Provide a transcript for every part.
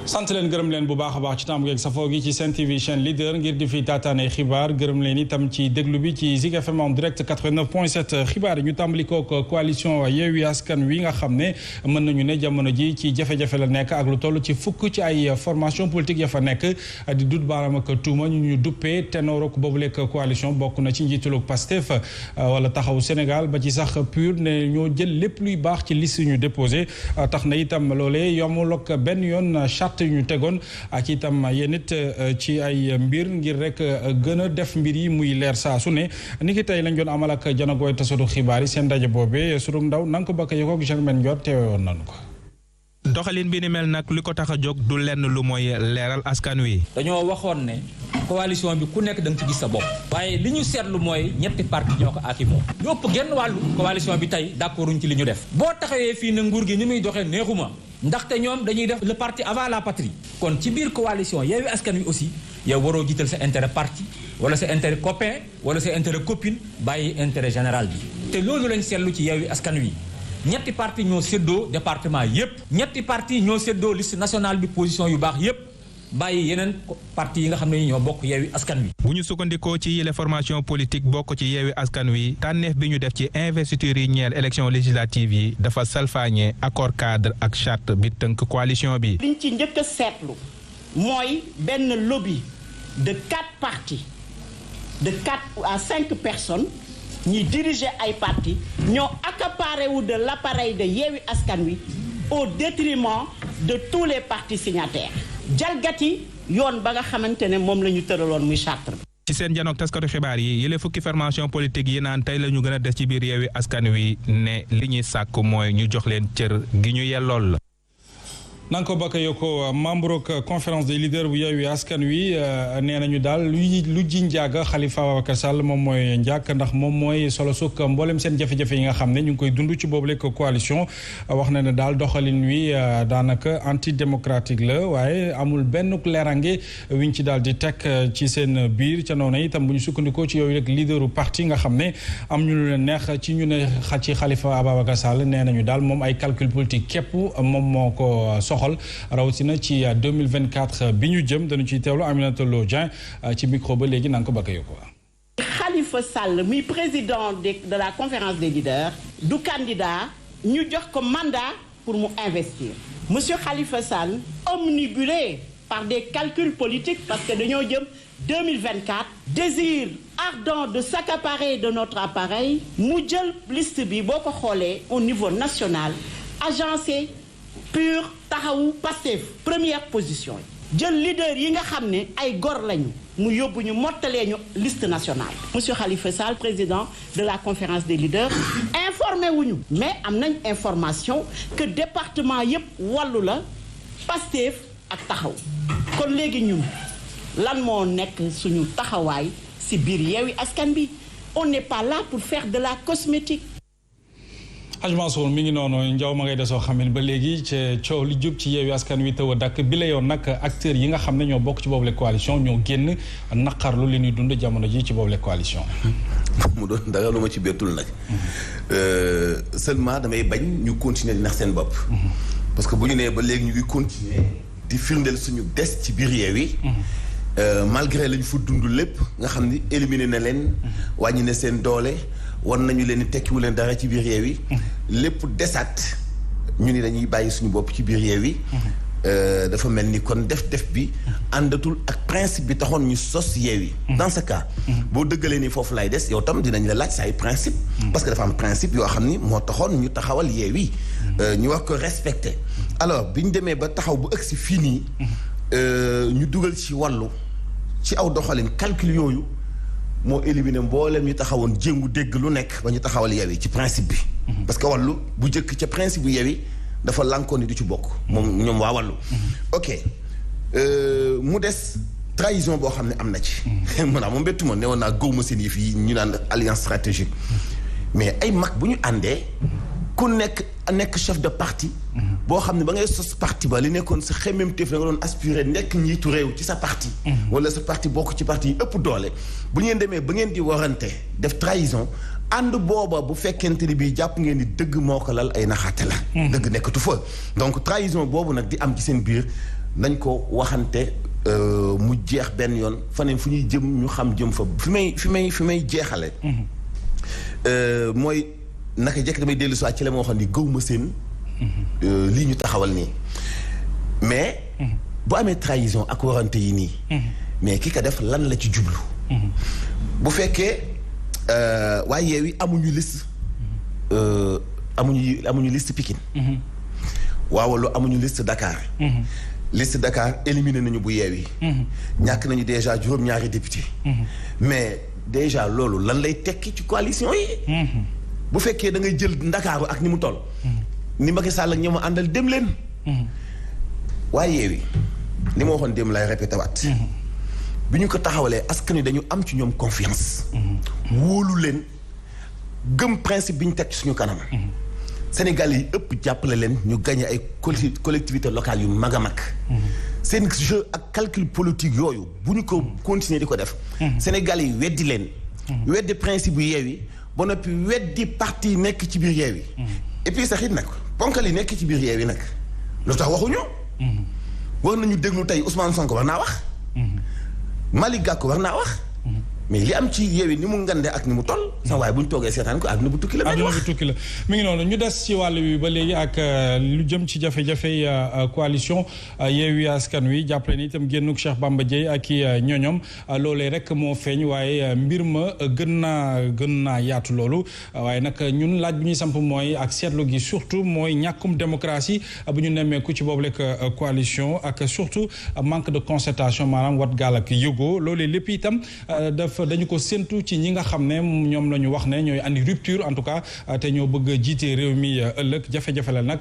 sant leen gërëm leen bu baax a baax ci tàmm geeg safoo gi ci Sen TV chaîne leader ngir di fi taataane xibaar gërëm leen itam ci déglu bi ci Zik FM en direct 89.7 xibaar yi ñu tàmbali kook coalition Yewwi Askan Wi nga xam ne mën nañu ne jamono ji ci jafe-jafe la nekk ak lu toll ci fukk ci ay formation politique ya fa nekk di dut baaram ak tuuma ñu duppee ténorok boobuleeg coalition bokk na ci njiitulug Pastef wala taxawu Sénégal ba ci sax PUR ne ñoo jël lépp luy baax ci liste ñu déposé tax na itam loolee yomulok benn yoon charte ñu tegoon ak itam yéen it ci ay mbir ngir rek gën a def mbir yi muy leer saa su ne ni ki tey lañ doon amal ak janagooy tasatu xibaar yi seen ndaje boobee surug ndaw na nga ko bakk yokook Germaine Ndior teewe woon nañu ko. doxalin bi ni mel nag li ko tax a jóg du lenn lu mooy leeral askan wi. dañoo waxoon ne coalition bi ku nekk da nga ci gis sa bopp. waaye li ñu seetlu mooy ñetti parti ñoo ko akimoo. ñu ëpp genn wàllu coalition bi tey d'accorduñ ci li ñu def. boo taxawee fii ne nguur gi ni muy doxee neexuma ndaxte ñoom dañuy def le parti avant la patrie. kon ci biir coalition Yewwi Askan Wi aussi yow waroo jiital sa intérêt parti wala sa intérêt copain wala sa intérêt copine bàyyi intérêt général bi. te loolu lañ seetlu ci Yewwi Askan Wi. ñetti parti ñoo séddoo département yépp ñetti parti ñoo séddoo liste nationale bi position yu baax yépp bàyyi yeneen parti yi nga xam ne ñoo bokk Yewwi Askan Wi. bu ñu sukkandikoo ci yile formation politique bokk ci Yewwi Askan Wi tànneef bi ñu def ci investiture yi ñeel élection législative yi dafa salfaañe accord cadre ak charte bi tënk coalition bi. liñ ci njëkk a seetlu mooy benn lobby de 4 partis de 4 à 5 personnes. ñi diriger ay parti ñoo accaparé wu de l'appareil de Yewwi Askan Wi au détriment de tous les partis signataires jalgati yoon ba nga xamante ne moom la ñu tëraloon muy charte bi. ci seen janook taskatu xibaar yi yële fukki formation politique yi naan tey la ñu gën a des ci biir Yewwi Askan Wi ne li ñuy sàkk mooy ñu jox leen cër gi ñu yellool la. Nanko Bakayoko membre conférence des leaders bu Yewwi Askan Wi nee nañu daal lu ji njaaga Khalifa Ababacar Sall moom mooy njàkk ndax moom mooy solo sukk mboolem seen jafe-jafe yi nga xam ne ñu ngi koy dund ci boobu lekk coalition wax na ne daal doxalin wi daanaka antidémocratique la waaye amul benn leerange wiñ ci daal di teg ci seen biir ca noonu itam bu ñu sukkandikoo ci yooyu rek leaderu parti nga xam ne am ñu lu leen neex ci ñu ne ci Khalifa Ababacar Sall nee nañu daal moom ay calcul politique képp moom moo ko xool rawatina ci 2024 bi ñu jëm dañu ciy teewlu Aminata Lo Dieng ci micro ba léegi na nga ko bakk ko. Khalifa Sall mi président de la conférence des leaders du candidat ñu jox ko mandat pour mu investir. Monsieur Khalifa Sall omnibulé par des calculs politiques parce que dañoo jëm 2024 désir ardent de s'accaparer de notre appareil mu jël liste bi boo ko xoolee au niveau national agencé PUR taxawu Pastef première position jël leader yi nga xam ne ay gor lañu mu yóbbu ñu mottalee ñu liste nationale. Monsieur Khalifa Sall président de la conférence des leaders informé wuñu mais am nañ information que département yépp wàllu la Pastef ak taxaw kon léegi ñun lan moo nekk suñu taxawaay ci biir Yewwi Askan Bi on n'est pas là pour faire de la cosmétique. Hadj Mansour mi ngi noonu njaw ma ngay desoo xamin ba léegi ci coow li jub ci Yewwi Askan Wi taw a dakk bi la yoon nag acteurs yi nga xam ne ñoo bokk ci boobule coalition ñoo génn naqarlu li ñuy dund jamono ji ci boobule coalition. mu doon dara lu ma ci bettul nag seulement damay bañ ñu continuer di nax seen bopp. parce que bu ñu nee ba léegi ñu ngi continuer di firndeel suñu des ci biir Yewwi malgré lañu fa dund lépp nga xam ni éliminé na leen wàññi na seen doole war nañu leen di tekkiwu leen dara ci biir Yewwi lépp desaat ñu ni dañuy bàyyi suñu bopp ci biir Yewwi dafa mel ni kon def bi àndatul ak principe bi taxoon ñu sos Yewwi dans ce cas boo dëggalee ni foofu lay des yow tam dinañ la laaj sa ay principe parce que dafa am principe yoo xam ni moo taxoon ñu taxawal Yewwi ñu wax ko respecté alors bi ñu demee ba taxaw bu ëgsi fii nii ñu dugal ci wàllu ci aw doxalin calcul yooyu moo éliminé mboolem ñu taxawoon jéngu dégg lu nekk ba ñu taxawal Yewwi ci principe bi parce que wàllu bu njëkk ca principe bu Yewwi dafa lànkoon ni du ci bokk moom ñoom waa wàllu ok mu des trahison boo xam ne am na ci maanaam moom bettu ma ne woon naa gëw ma seen yëf yi ñu naan alliance stratégique mais ay mag bu ñu àndee ku nekk chef de parti boo xam ne ba ngay sos parti ba li nekkoon sa xemmemteef da nga doon aspirer nekk njiitu réew ci sa parti wala sa parti bokk ci parti yi ëpp doole bu ngeen demee ba ngeen di warante def trahison ànd booba bu fekkente ni bii jàpp ngeen ni dëgg moo ko lal ay naxaate la dëgg nekkatu fa donc trahison boobu nag di am ci seen biir nañ ko waxante mu jeex benn yoon faneen fu ñuy jëm ñu xam jëm fa fi may jeexale mooy naka jekk damay dellu soit ci la ma waxoon ni gëw ma seen lii ñu taxawal nii mais bu amee trahison ak warante yi nii mais ki ko def lan la ci jublu bu fekkee waa Yewwi amuñu liste amuñu liste Pikine waa Wallu amuñu liste Dakar liste Dakar éliminé nañu bu Yewwi ñàkk nañu déjà juróom-ñaari député mais déjà loolu lan lay tekki ci coalition yi bu fekkee da ngay jël Ndakaaru ak ni mu toll ni Macky Sall ak ñi mu àndal dem leen waaye Yewwi li ma waxoon dem lay répété waat bi ñu ko taxawalee askan wi dañu am ci ñoom confiance wóolu leen gëm principe bi ñu teg ci suñu kanam Sénégal yi ëpp jàppale leen ñu gagné ay collectivités locales yu mag a mag seen jeu ak calcul politique yooyu bu ñu ko continuer di ko def Sénégal yi weddi leen weddi principe bu Yewwi ba noppi weddi parti nekk ci biir Yewwi et puis sax it nag ponkal yi nekk ci biir Yewwi nag lu tax waxuñu war nañu déglu tey Ousmane Sonko war naa wax Malick Gakou war naa wax mais li am ci Yewwi ni mu ngande ak ni mu toll sax waaye bu ñu toogee seetaan ko àdduna bu tukki la àdduna bu tukki la mi ngi noonu ñu des ci wàll wi ba léegi ak lu jëm ci jafe-jafe coalition Yewwi Askan Wi jàppale ni itam génnuk Cheikh Bamba Dièye ak i ñoñom loolee rek moo feeñ waaye mbir ma gën naa yaatu loolu waaye nag ñun laaj bi ñuy samp mooy ak seetlu gi surtout mooy ñàkkum démocratie bu ñu nemmeeku ci boobu rek coalition ak surtout manque de concertation maanaam wat gaal ak yëgoo loolee lépp itam dañu ko séntu ci ñi nga xam ne ñoom la ñu wax ne ñooy andi rupture en tout cas te ñoo bëgg a jiite réew mi ëllëg jafe-jafe la nag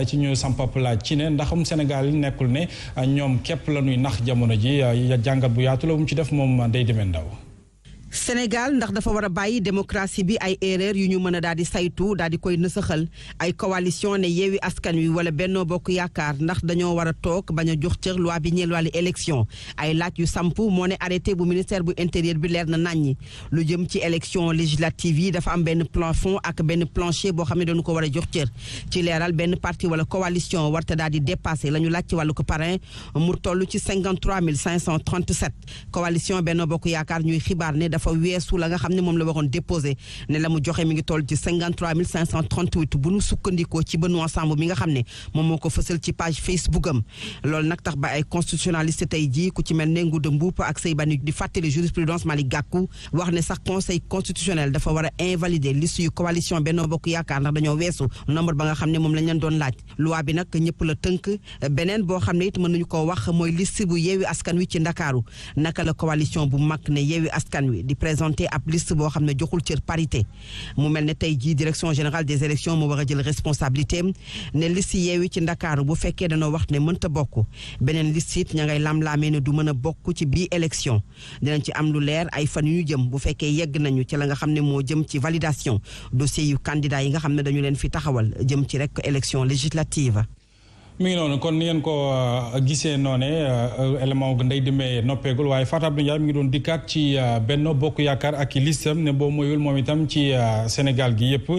ci ñu sampap laaj ci ne ndaxum Sénégal yi nekkul ne ñoom képp la ñuy nax jamono ji jàngat bu yaatu la mu ci def moom day demee ndaw Sénégal ndax dafa war a bàyyi démocratie bi ay erreur yu ñu mën a daal di saytu daal di koy nësaxal ay coalition ne Yewwi Askan Wi wala Benno Bokk Yaakaar ndax dañoo war a toog bañ a jox cër loi bi ñeel wàllu élection ay laaj yu samp moo ne arrêté bu ministère bu intérieur bi leer na naññi lu jëm ci élection législative yi dafa am benn plafond ak benn plancher boo xam ne dañu ko war a jox cër ci leeral benn parti wala coalition warta daal di dépassé la ñu laaj ci wàllu ko parrain mu toll ci 53 537 coalition Benno Bokk Yaakaar ñuy xibaar ne dafa weesu la nga xam ne moom la waroon déposé ne la mu joxe mi ngi toll ci 53 538 bu nu sukkandikoo ci Benoît Sambou mi nga xam ne moom moo ko fësal ci page Facebook am loolu nag tax ba ay constitutionnaliste tey jii ku ci mel ne Ngouda Mboup ak Seybani di fàttali jurisprudence Malick Gakou wax ne sax conseil constitutionnel dafa war a invalider liste yu coalition Benno Bokk Yaakaar ndax dañoo weesu nombre ba nga xam ne moom lañ leen doon laaj loi bi nag ñëpp la tënk beneen boo xam ne it mën nañu ko wax mooy liste bu Yewwi Askan Wi ci Ndakaaru naka la coalition bu mag ne Yewwi Askan Wi di présenté ab liste boo xam ne joxul cër parité mu mel ne tey jii direction générale des élections moo war a jël responsabilité ne liste Yewwi ci Ndakaaru bu fekkee dañoo wax ne mënta bokk beneen liste it ña ngay lam-laamee ne du mën a bokk ci bii élection dinañ ci am lu leer ay fan yu ñu jëm bu fekkee yegg nañu ci la nga xam ne moo jëm ci validation dossier yu candidat yi nga xam ne dañu leen fi taxawal jëm ci rek élection législative. mi ngi noonu kon ni ngeen ko gisee noone élément gu ndey dimee noppeegul waaye Fatou Abdou Ndiaye mi ngi doon dikkaat ci Benno Bokk Yaakaar ak listam ne boo moyul moom itam ci Sénégal gi yëpp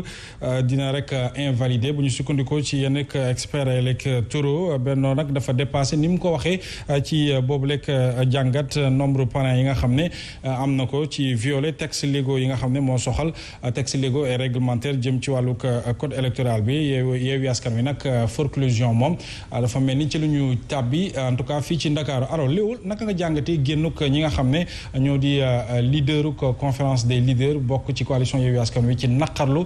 dina rek invalidé bu ñu sukkandikoo ci yenn expert électoraux Benno nag dafa dépassé ni mu ko waxee ci boobu lekk jàngat nombre parrain yi nga xam ne am na ko ci violé texte légaux yi nga xam ne moo soxal texte légaux et réglementaire jëm ci wàllu code électoral bi Yewwi Askan Wi nag forclusion moom dafa mel ni ci lu ñu tàbbi en tout cas fii ci Ndakaaru alors léewul naka nga jàngatee génnuk ñi nga xam ne ñoo di leaderu conférence des leaders bokk ci coalition Yewwi Askan Wi ci naqarlu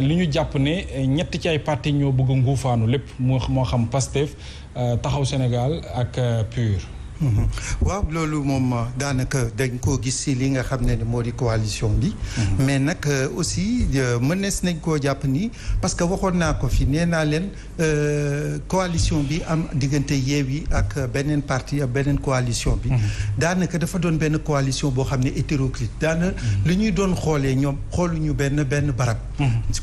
li ñu jàpp ne ñett ci ay parti ñoo bëgg a nguufaanu lépp moo xam Pastef Taxaw Sénégal ak PUR. waaw loolu moom daanaka dañ koo gis si li nga xam ne moo di coalition bi mais nag aussi mënees nañ koo jàpp ni parce que waxoon naa ko fi nee naa leen coalition bi am diggante Yewwi ak beneen parti ak beneen coalition bi daanaka dafa doon benn coalition boo xam ne hétéroclite daanaka li ñuy doon xoolee ñoom xooluñu benn barab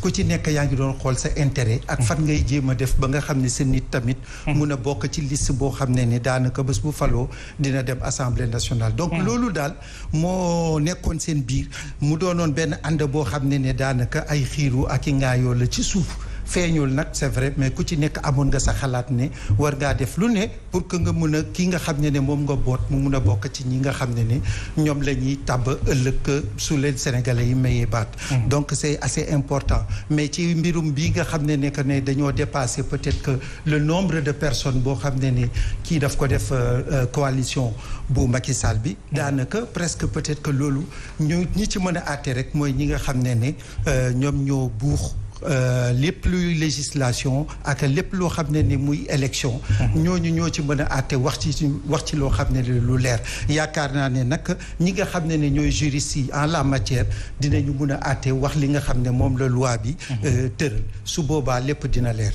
ku ci nekk yaa ngi doon xool sa intérêt ak fan ngay jéem a def ba nga xam ne sa nit tamit mun a bokk ci liste boo xam ne ni daanaka bés bu faloo dina dem assemblée nationale donc loolu daal moo nekkoon seen biir mu doonoon benn ànd boo xam ne daanaka ay xiiru ak i ngaayoo la ci suuf feeñul nag c'est vrai mais ku ci nekk amoon nga sa xalaat ne war ngaa def lu ne pour que nga mun a kii nga xam ne moom nga boot mu mun a bokk ci ñi nga xam ne ñoom la ñuy tàbb ëllëg su leen sénégalais yi mayee baat. donc c'est assez important mais ci mbirum bii nga xam ne que ne dañoo dépasser peut-être que le nombre de personnes boo xam ne kii daf ko def coalition bu Macky Sall bi. daanaka presque peut-être que loolu ñi ci mën a àtte rek mooy ñi nga xam ne ñoom ñoo buux. lépp luy législation ak lépp loo xam ne ni muy élection ñooñu ñoo ci mën a àtte wax ci loo xam ne lu leer yaakaar naa ne nag ñi nga xam ne ñooy juristes yi en la matière dinañu mën a àtte wax li nga xam ne moom la loi bi tëral su boobaa lépp dina leer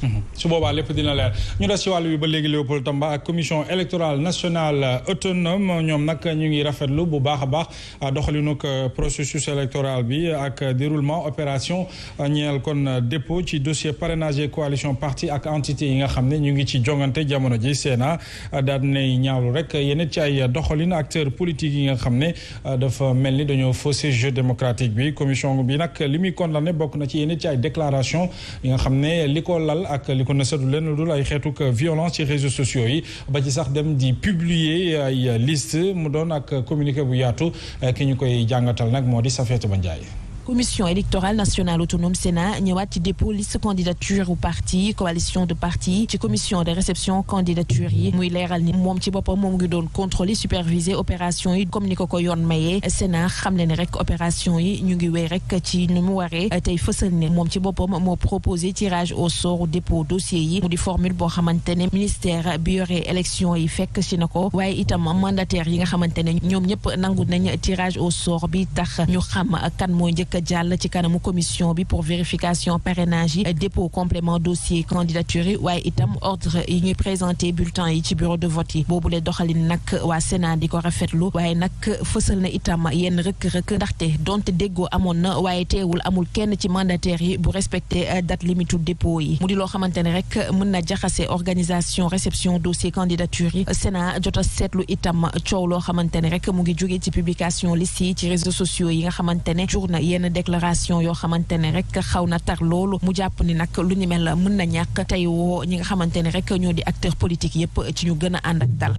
ñu des ci wàllu bi ba léegi Léopold Tamba ak commission électorale nationale autonome ñoom nag ñu ngi rafetlu bu baax a baax doxalinuk processus électoral bi ak déroulement opération ñeel kon dépôt ci dossier parrainage et coalition parti ak entité yi nga xam ne ñu ngi ci jongante jamono ji Sénat daal nay ñaawlu rek yenn ci ay doxalin acteurs politiques yi nga xam ne dafa mel ni dañoo fausser jeu démocratique bi commission bi nag li muy condamné bokk na ci yenn ci ay déclaration yi nga xam ne li ko lal ak li ko nësadu leen lu dul ay xeetuk violence ci réseaux sociaux yi ba ci sax dem di publier ay liste mu doon ak communiqué bu yaatu ki ñu koy jàngatal nag moo di Safiatou Bandiaye. Commission électorale nationale autonome Sénat ñëwaat ci dépôt liste candidature u parti coalition de parti ci commission de réception candidature yi muy leeral ni moom ci boppam moom ngi doon contrôler superviser opération yi comme ni ko yoon mayee Sénat xam le ne rek opération yi ñu ngi wéy rek ci nu mu waree tey fësal ne moom ci boppam moo proposé tirage au sort dépôt dossier yi mu di formule boo xamante ne ministère bi yore élection yi fekk ci na ko waaye itam mandataire yi nga xamante ne ñoom ñëpp nangu nañ tirage au sort bi tax ñu xam kan moo njëkk jàll ci kanamu commission bi pour vérification parrainage yi dépôt complément dossier candidature yi waaye itam ordre yi ñuy présenté bulletin yi ci bureau de vote yi boobule doxalin nag waa Sénat di ko rafetlu waaye nag fësal na itam yenn rëkk-rëkk ndaxte donte déggoo amoon na waaye teewul amul kenn ci mandataire yi bu respecté date limite dépôt yi mu di loo xamante ne rek mën na jaxase organisation réception dossier candidature yi Sénat jot a seetlu itam coow loo xamante ne rek mu ngi jógee ci publication liste yi ci réseaux sociaux yi nga xamante ne jur na yenn déclaration yoo xamante ne rek xaw na tar loolu mu jàpp ni nag lu ñu mel mën na ñàkk tey woo ñi nga xamante ne rek ñoo di acteurs politiques yépp ci ñu gën a ànd ak dal.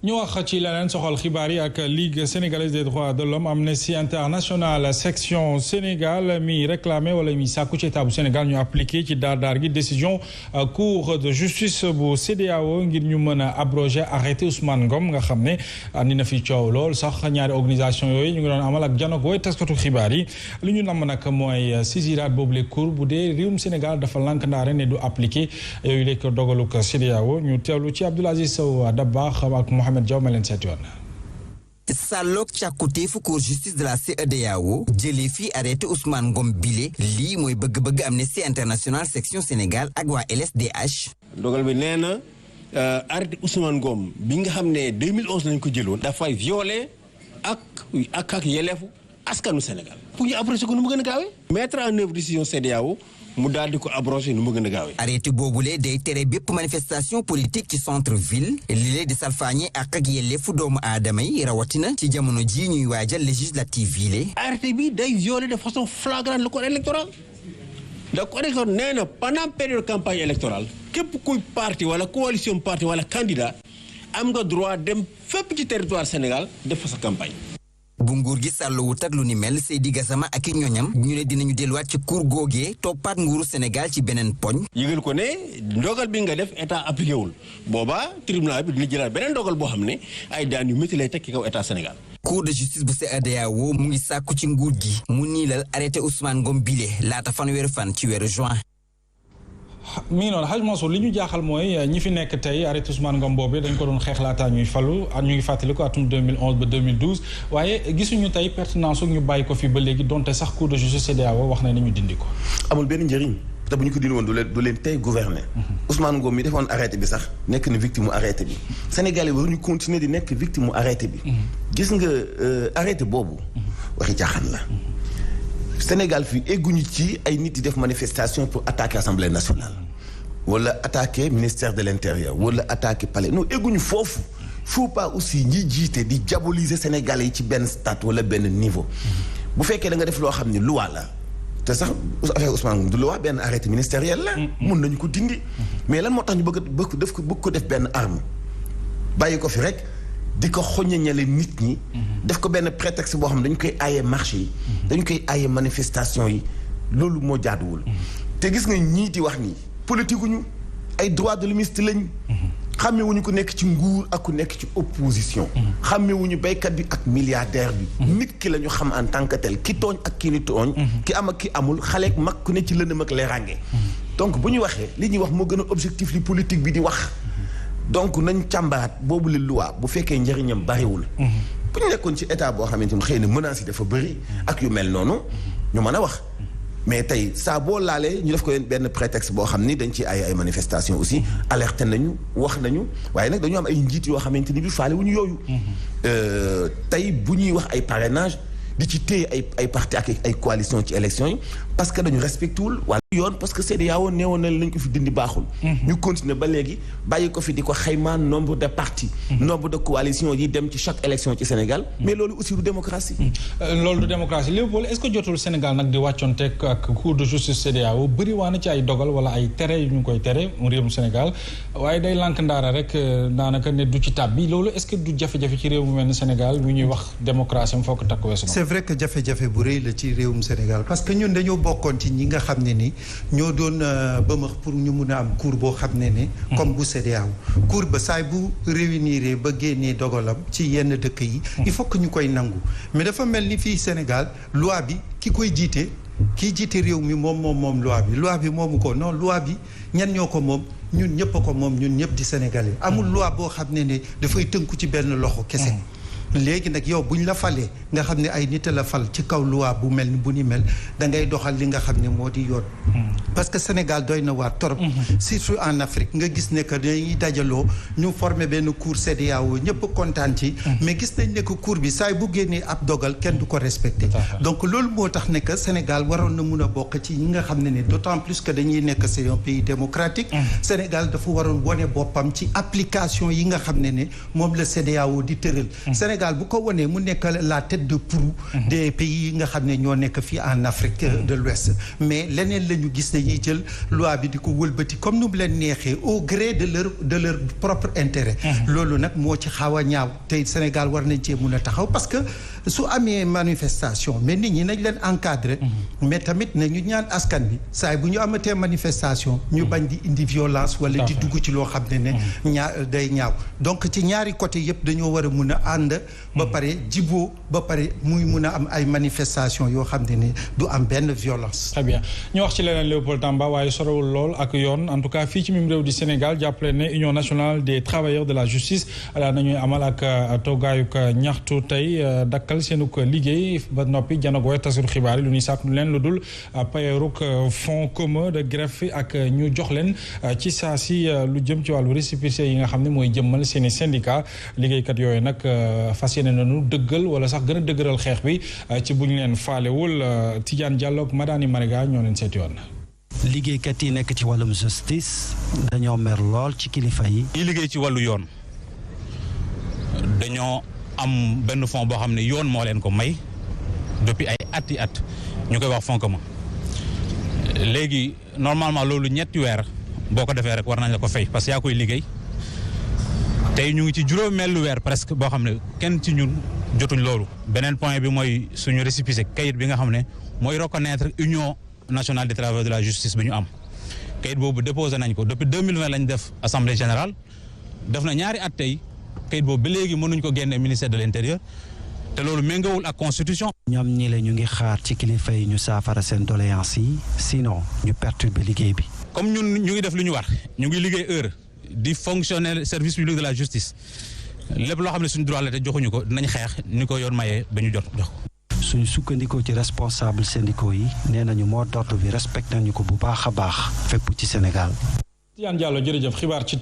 ñu wax ci leneen soxal xibaar yi ak Ligue sénégalaise des droits de l'homme Amnesty International section Sénégal mi réclamé wala mi sàkku ci état bu Sénégal ñu appliqué ci daar gi décision cour de justice bu CEDEAO ngir ñu mën a abroger arrêté Ousmane Ngom nga xam ne andi na fi coow lool sax ñaari organisation yooyu ñu ngi doon amal ak janook wooy taskatu xibaar yi li ñu namm nag mooy saisiraat boobu les cour bu dee réewum Sénégal dafa lank ndaare ne du appliqué yooyu lekk dogaluk CEDEAO ñu teewlu ci Abdoul Aziz Sow Dabakh ak Mohamed Diaw ma leen seeti woon. Sàlloog càkkutéefu cour justice de la CEDEAO jëlee fii arrêté Ousmane Ngom bile lii mooy bëgg-bëgg Amnesty International section Sénégal ak waa LSDH. dogal bi nee na arrêté Ousmane Ngom bi nga xam ne 2011 lañ ko jëloon. dafay violé ak yelleefu askanu Sénégal. pour ñu abrogé ko nu mu gën a gaawee. mettre en œuvre décision CEDEAO mu daal di ko abrogé nu mu gën a gaawee. arrêté boobule day tere bépp manifestation politique ci centre ville li lee di salfaañe ak yelleefu doomu aadama yi rawatina ci jamono ji ñuy waajal législative yi le arrêté bi day violer de façon flagrante le code électoral. le code électoral nee na pendant période campagne électorale képp kuy parti wala coalition parti wala candidat am nga droit dem fépp ci territoire Sénégal def fa sa campagne. bu nguur gi sàlluwut ak lu ni mel Seydi Gassama ak i ñoñam ñu ne dinañu delluwaat ci cour googee toppaat nguuru Sénégal ci beneen poñ. yëgal ko ne ndogal bi nga def état appliqué wul boobaa tribunal bi dina jëlaat beneen ndogal boo xam ne ay daan yu métti lay teg ci kaw état Sénégal. cour de justice bu CEDEAO mu ngi sàkku ci nguur gi mu niilal arrêté Ousmane Ngom bile laata fanweeri fan ci weeru juin. mi ngi noonu Hadj Mansour li ñu jaaxal mooy ñi fi nekk tey arrêté Ousmane Ngom boobu dañ ko doon xeex laataa ñuy falu ñu ngi fàttali ko atum 2011 ba 2012 waaye gisuñu tey pertinence ñu bàyyi ko fi ba léegi donte sax cour de justice CEDEAO wax na ni ñu dindi ko. amul benn njëriñ te bu ñu ko dindi woon du leen tey gouverner. Ousmane Ngom mi defoon arrêté bi sax nekk na victime mu arrêté bi Sénégalais waruñu continuer di nekk victime mu arrêté bi. gis nga arrêté boobu. waxi caaxaan la. Sénégal fii egguñu ci ay nit di def manifestation pour attaquer Assemblée nationale wala attaquer ministère de l'intérieur wala attaquer palais non egguñu foofu. faut pas aussi ñi jiite di diaboliser Sénégalais yi ci benn stade wala benn niveau. bu fekkee da nga def loo xam ne loi la te sax affaire Ousmane du loi benn arrêté ministériel la. mun nañu ko dindi. mais lan moo tax ñu bëgg ko def benn arme bàyyi ko fi rek di ko xoññañale nit ñi. def ko benn prétexte boo xam ne dañu koy aaye marché yi. dañu koy aaye manifestation yi loolu moo jaaduwul. te gis nga ñii di wax nii politique ñu ay droits de l'homme lañ. xàmmewuñu ku nekk ci nguur ak ku nekk ci opposition. xàmmewuñu béykat bi ak milliardaire bi. nit ki la ñu xam en tant que tel ki tooñ ak ki ni tooñ. ki am ak ki amul xale ak mag ku ne ci lëndëm ak leeraange. donc bu ñu waxee li ñuy wax moo gën a objectif li politique bi di wax. donc nañ càmbaraat boobu la loi bu fekkee njëriñam bariwul. bu ñu nekkoon ci état boo xamante ni xëy na menaces yi dafa bëri ak yu mel noonu ñu mën a wax. mais tey saa boo laalee ñu def ko benn prétexte boo xam ni dañ ci ay manifestation aussi alerté nañu wax nañu waaye nag dañu am ay njiit yoo xamante ni bi faale wu ñu yooyu tey bu ñuy wax ay parrainage di ci téye ay parti ak ay coalition ci élection yi parce que dañu respecté wul wala yoon parce que CEDEAO neewoon na lañ ko fi dindi baaxul ñu continuer ba léegi bàyyi ko fi di ko xaymaa nombre de partis nombre de coalitions yi dem ci chaque élection ci Sénégal mais loolu aussi du démocratie loolu du démocratie Léopold est-ce que jotul Sénégal nag di wàccoonteeg ak cour de justice CEDEAO bëri waa na ci ay dogal wala ay tere yu ñu koy tere réewum Sénégal waaye day lànk ndaara rek daanaka ne du ci tab bi loolu est-ce que du jafe-jafe ci réew mu mel ni Sénégal bu ñuy wax démocratie am foog takk weesu c'est vrai que jafe-jafe bu rëy la ci réewum Sénégal parce que ñun dañoo bokkoon ci ñi nga xam ne ni ñoo doon bëmax pour ñu mun a am cour boo xam ne ne comme bu CEDEAO cour ba saay bu réunir ba génnee dogalam ci yenn dëkk yi il faut que ñu koy nangu mais dafa mel ni fii Sénégal loi bi ki koy jiite kii jiite réew mi moom loi bi moomu ko non loi bi ñan ñoo ko moom ñun ñëpp a ko moom ñun ñëpp di Sénégalais amul loi boo xam ne ne dafay tënku ci benn loxo kese léegi nag yow buñ la falee nga xam ne ay nit la fal ci kaw loi bu mel ni bu ni mel da ngay doxal li nga xam ne moo di yoon parce que Sénégal doy na waar torop surtout en Afrique nga gis ne que dañuy dajaloo ñu former benn cour CEDEAO ñëpp kontaan ci mais gis nañ ne que cour bi saay bu génnee ab dogal kenn du ko respecté donc loolu moo tax ne que Sénégal waroon na mun a bokk ci ñi nga xam ne d'autant plus que dañuy nekk c'est un pays démocratique Sénégal dafa waroon wone boppam ci application yi nga xam ne moom la CEDEAO di tëral bu ko wonee mu nekk la tête de proue des pays yi nga xam ne ñoo nekk fii en Afrique de l'Ouest mais leneen la ñu gis dañuy jël loi bi di ko wëlbati comme nu mu leen neexee au gré de leur propre intérêt loolu nag moo ci xaw a ñaaw tey Sénégal war nañ cee mun a taxaw parce que su amee manifestation mais nit ñi nañ leen encadrer mais tamit nañu ñaan askan bi saa bu ñu amatee manifestation ñu bañ di indi violence wala di dugg ci loo xam ne day ñaaw donc ci ñaari côté yëpp dañoo war a mun a ànd ba pare jiboo ba pare muy mun a am ay manifestation yoo xam ne du am benn violence. Très bien ñu wax ci leneen Léopold Tamba waaye sorewul lool ak yoon en tout cas fii ci mim réew di Sénégal jàppale ne Union nationale des travailleurs de la justice daa nañuy amal ak toogaayuk ñaxtu tey dakkal seenuk liggéey ba noppi janoog way tasuru xibaar yi lu ñuy sàkk leen lu dul payeeruk fonds commun de greffe ak ñu jox leen ci saa si lu jëm ci wàllu récépissé yi nga xam ne mooy jëmmal seen i syndicat liggéeykat yooyu nag fas yéene nañu dëggal wala sax gën a dëgëral xeex bi ci bu ñu leen faalewul Tidiane Diallo ak Madani Mariga ñoo leen seeti yoon. liggéeykat yi nekk ci wàllum justice dañoo mer lool ci kilifa yi. ñi liggéey ci wàllu yoon dañoo am benn fonds boo xam ne yoon moo leen ko may depuis ay ati at ñu koy wax fonds commun léegi normalement loolu ñetti weer boo ko defee rek war nañ la ko fay parce que yaa koy liggéey tey ñu ngi ci juróomeelu weer presque boo xam ne kenn ci ñun jotuñ loolu. beneen point bi mooy suñu récépissé kayit bi nga xam ne mooy reconnaître Union nationale des travailleurs de la justice bi ñu am kayit boobu déposé nañ ko depuis 2020 lañ def assemblée générale def na ñaari at tey kayit boobu ba léegi mënuñ ko génne ministère de l'intérieur te loolu méngawul ak constitution. ñoom ñi la ñu ngi xaar ci kilifa yi ñu saafara seen doléance yi sinon ñu perturber liggéey bi. comme ñun ñu ngi def lu ñu war ñu ngi liggéey heure di fonctionner service public de la justice lépp loo xam ne suñu droit la te joxuñu ko dinañ xeex ni ko yoon mayee ba ñu jox ko. suñu sukkandikoo ci responsable syndicaux yi nee nañu moo d'ordre bi respecté nañu ko bu baax a baax fépp ci Sénégal. Tidiane Diallo jërëjëf xibaar ci